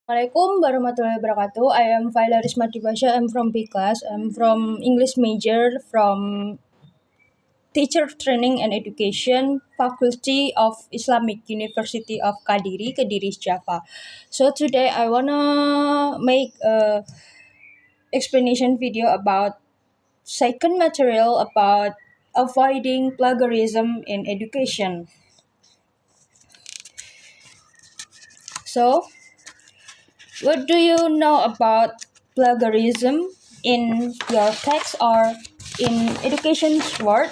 Assalamualaikum warahmatullahi wabarakatuh. I am Vayla I'm from B class. I'm from English major from Teacher Training and Education, Faculty of Islamic University of Kediri, Kediri, Java. So today I wanna make a explanation video about second material about avoiding plagiarism in education. So, what do you know about plagiarism in your text or in education world?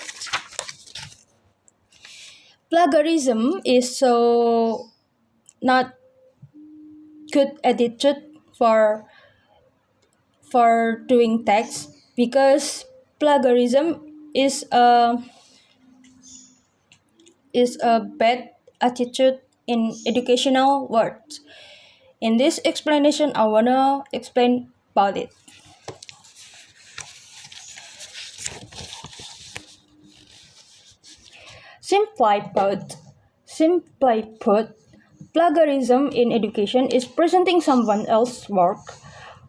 Plagiarism is so not good attitude for doing text because plagiarism is a bad attitude in educational world. In this explanation, I wanna explain about it. Simply put, plagiarism in education is presenting someone else's work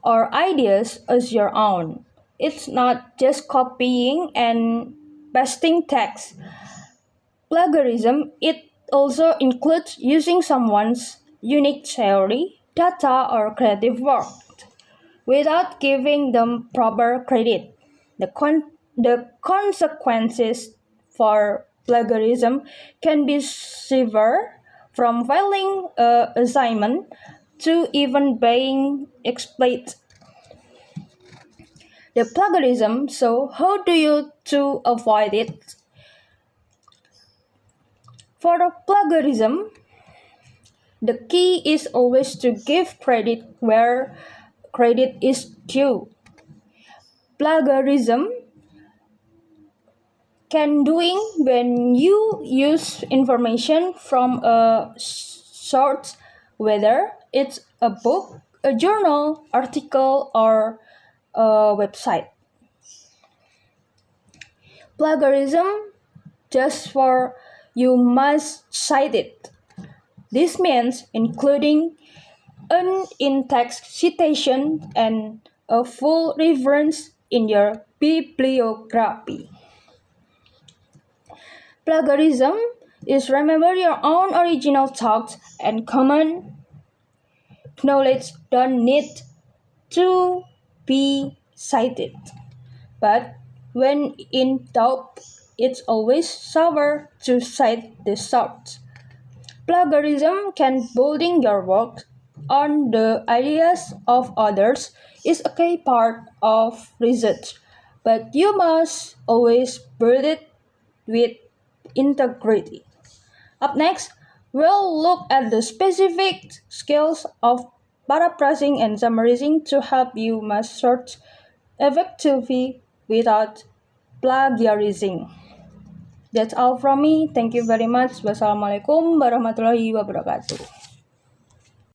or ideas as your own. It's not just copying and pasting text. Plagiarism, it also includes using someone's unique theory, data, or creative work without giving them proper credit. The consequences for plagiarism can be severe, from failing an assignment to even being expelled. The plagiarism, so how do you to avoid it? For the plagiarism, the key is always to give credit where credit is due. Plagiarism can doing when you use information from a source, whether it's a book, a journal, article, or a website. Plagiarism, just for you must cite it. This means including an in-text citation and a full reference in your bibliography. Plagiarism is remember your own original thoughts and common knowledge don't need to be cited. But when in doubt, it's always safer to cite the source. Plagiarism can building your work on the ideas of others is a key part of research, but you must always build it with integrity. Up next, we'll look at the specific skills of paraphrasing and summarizing to help you master effectively without plagiarizing. That's all from me. Thank you very much. Wassalamualaikum warahmatullahi wabarakatuh.